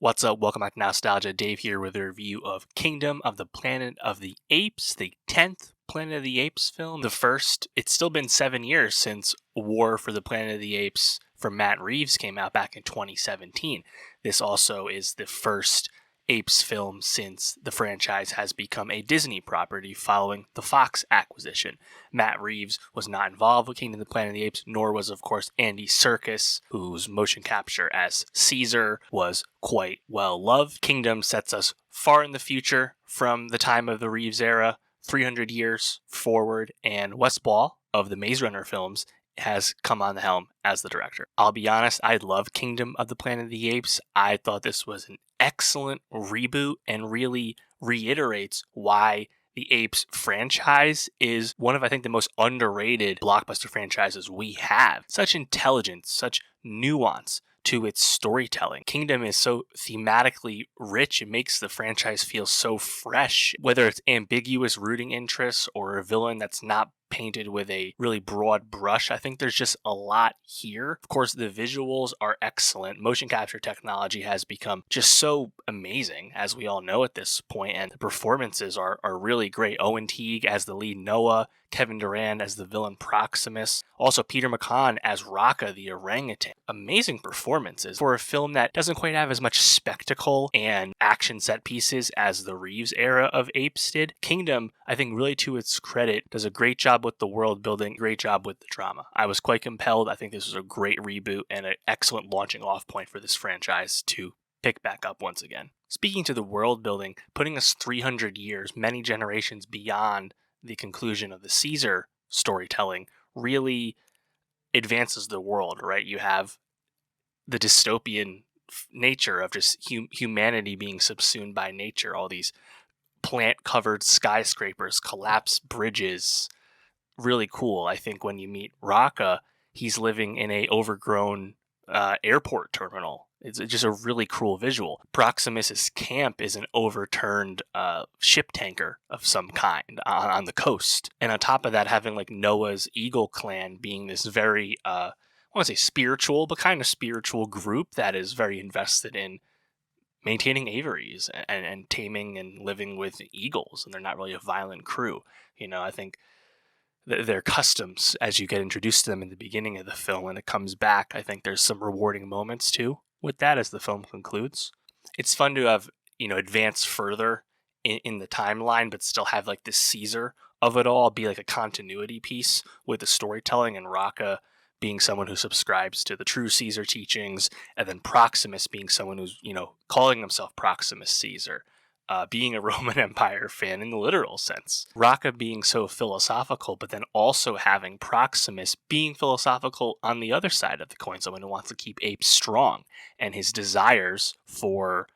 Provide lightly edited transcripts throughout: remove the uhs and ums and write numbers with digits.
What's up? Welcome back to Nowstalgia. Dave here with a review of Kingdom of the Planet of the Apes, the 10th Planet of the Apes film. The first, it's still been 7 years since War for the Planet of the Apes from Matt Reeves came out back in 2017. This also is the first Apes film since the franchise has become a Disney property following the Fox acquisition. Matt Reeves was not involved with Kingdom of the Planet of the Apes, nor was, of course, Andy Serkis, whose motion capture as Caesar was quite well loved. Kingdom sets us far in the future from the time of the Reeves era, 300 years forward, and Wes Ball of the Maze Runner films has come on the helm as the director. I'll be honest, I love Kingdom of the Planet of the Apes. I thought this was an excellent reboot and really reiterates why the Apes franchise is one of, I think, the most underrated blockbuster franchises we have. Such intelligence, such nuance to its storytelling. Kingdom is so thematically rich, it makes the franchise feel so fresh, whether it's ambiguous rooting interests or a villain that's not painted with a really broad brush. I think there's just a lot here. Of course, the visuals are excellent. Motion capture technology has become just so amazing, as we all know at this point, and the performances are really great. Owen Teague as the lead Noah, Kevin Durand as the villain Proximus, also Peter McCann as Raka the orangutan. Amazing performances for a film that doesn't quite have as much spectacle and action set pieces as the Reeves era of Apes did. Kingdom, I think, really to its credit, does a great job with the world building, great job with the drama. I was quite compelled. I think this was a great reboot and an excellent launching off point for this franchise to pick back up once again. Speaking to the world building, putting us 300 years, many generations beyond the conclusion of the Caesar storytelling, really advances the world, right? You have the dystopian nature of just humanity being subsumed by nature, all these plant-covered skyscrapers, collapsed bridges. Really cool. I think when you meet Raka, he's living in a overgrown airport terminal. It's just a really cool visual. Proximus's camp is an overturned ship tanker of some kind on the coast. And on top of that, having like Noah's Eagle clan being this very, I want to say spiritual, but kind of spiritual group that is very invested in maintaining aviaries and taming and living with eagles. And they're not really a violent crew. You know, I think their customs as you get introduced to them in the beginning of the film and it comes back, I think there's some rewarding moments too with that as the film concludes. It's fun to have, advance further in the timeline, but still have like this Caesar of it all be like a continuity piece with the storytelling, and Raka being someone who subscribes to the true Caesar teachings, and then Proximus being someone who's, calling himself Proximus Caesar. Being a Roman Empire fan in the literal sense. Raka being so philosophical, but then also having Proximus being philosophical on the other side of the coin, someone who wants to keep Apes strong, and his desires for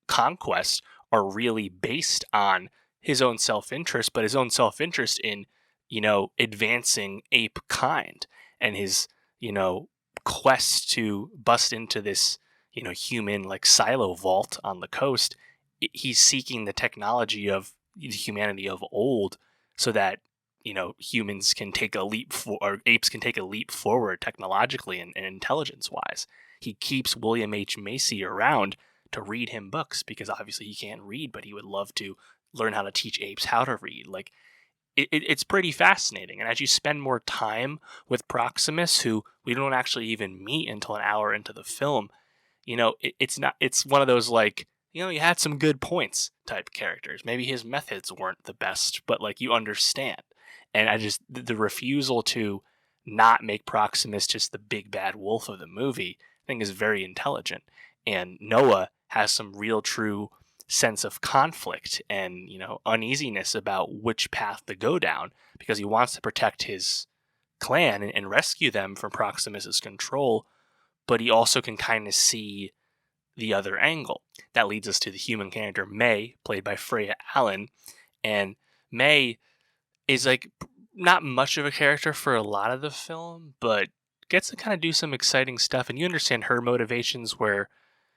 conquest are really based on his own self-interest, but his own self-interest in, advancing ape kind, and his, quest to bust into this, human like silo vault on the coast. He's seeking the technology of the humanity of old so that, humans can take a leap or apes can take a leap forward technologically and intelligence wise. He keeps William H. Macy around to read him books because obviously he can't read, but he would love to learn how to teach apes how to read. Like it's pretty fascinating. And as you spend more time with Proximus, who we don't actually even meet until an hour into the film, it's one of those like, you had some good points type characters. Maybe his methods weren't the best, but like you understand. And the refusal to not make Proximus just the big bad wolf of the movie, I think is very intelligent. And Noah has some real true sense of conflict and, uneasiness about which path to go down because he wants to protect his clan and rescue them from Proximus's control, but he also can kind of see the other angle. That leads us to the human character May, played by Freya Allen. And May is like not much of a character for a lot of the film, but gets to kind of do some exciting stuff. And you understand her motivations where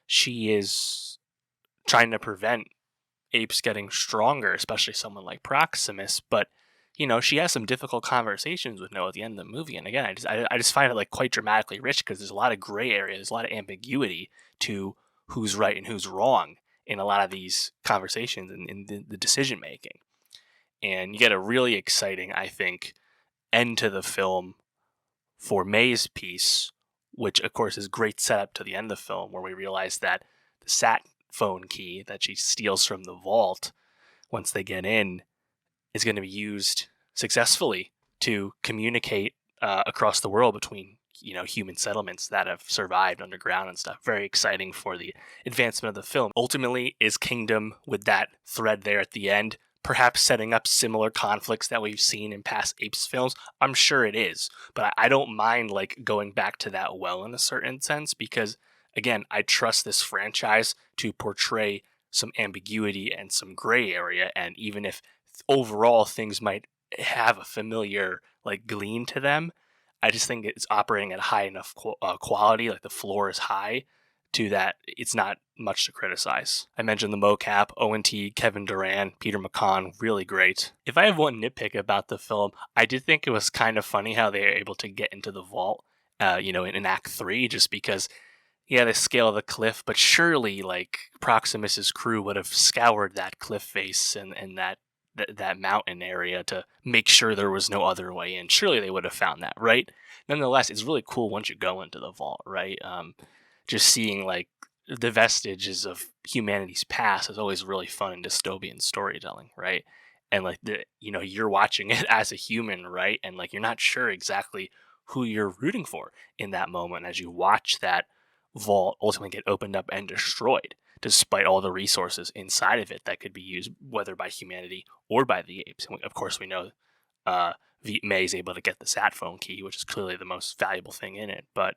she is trying to prevent apes getting stronger, especially someone like Proximus. But, she has some difficult conversations with Noah at the end of the movie. And again, I just find it like quite dramatically rich because there's a lot of gray area. There's a lot of ambiguity to who's right and who's wrong in a lot of these conversations and in the decision making. And you get a really exciting, I think, end to the film for May's piece, which of course is great setup to the end of the film, where we realize that the sat phone key that she steals from the vault once they get in is going to be used successfully to communicate across the world between human settlements that have survived underground and stuff. Very exciting for the advancement of the film. Ultimately, is Kingdom, with that thread there at the end, perhaps setting up similar conflicts that we've seen in past Apes films? I'm sure it is, but I don't mind like going back to that well in a certain sense, because again, I trust this franchise to portray some ambiguity and some gray area, and even if overall things might have a familiar like gleam to them, I just think it's operating at high enough quality, like the floor is high, to that it's not much to criticize. I mentioned the mocap, ONT, Kevin Durant, Peter McCann, really great. If I have one nitpick about the film, I did think it was kind of funny how they were able to get into the vault, in Act 3, just because, yeah, they scale the cliff, but surely, like, Proximus's crew would have scoured that cliff face and that mountain area to make sure there was no other way in. Surely they would have found that, right? Nonetheless, it's really cool once you go into the vault, right? Just seeing like the vestiges of humanity's past is always really fun in dystopian storytelling, right? And like you're watching it as a human, right? And like you're not sure exactly who you're rooting for in that moment as you watch that vault ultimately get opened up and destroyed, despite all the resources inside of it that could be used, whether by humanity or by the apes. And of course, we know May is able to get the sat phone key, which is clearly the most valuable thing in it. But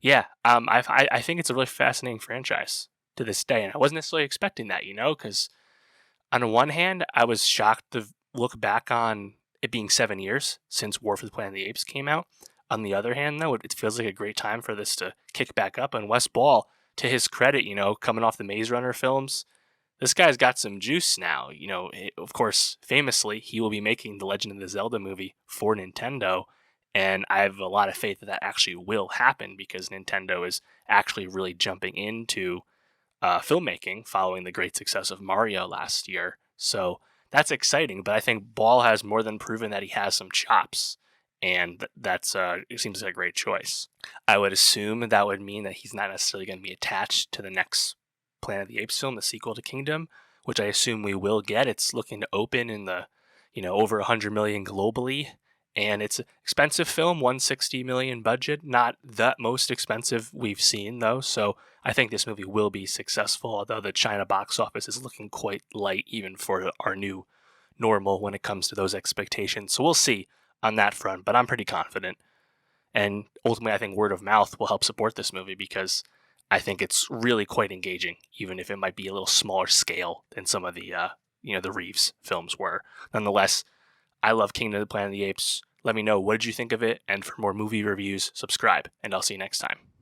yeah, I think it's a really fascinating franchise to this day, and I wasn't necessarily expecting that, because on the one hand, I was shocked to look back on it being 7 years since War for the Planet of the Apes came out. On the other hand, though, it feels like a great time for this to kick back up. And Wes Ball, to his credit, coming off the Maze Runner films, this guy's got some juice now. Of course, famously, he will be making the Legend of the Zelda movie for Nintendo. And I have a lot of faith that actually will happen, because Nintendo is actually really jumping into filmmaking following the great success of Mario last year. So that's exciting. But I think Ball has more than proven that he has some chops. And that's it seems like a great choice. I would assume that would mean that he's not necessarily going to be attached to the next Planet of the Apes film, the sequel to Kingdom, which I assume we will get. It's looking to open in the, over 100 million globally. And it's an expensive film, 160 million budget, not the most expensive we've seen though. So I think this movie will be successful, although the China box office is looking quite light even for our new normal when it comes to those expectations. So we'll see on that front, but I'm pretty confident. And ultimately, I think word of mouth will help support this movie, because I think it's really quite engaging, even if it might be a little smaller scale than some of the, the Reeves films were. Nonetheless, I love Kingdom of the Planet of the Apes. Let me know, what did you think of it? And for more movie reviews, subscribe, and I'll see you next time.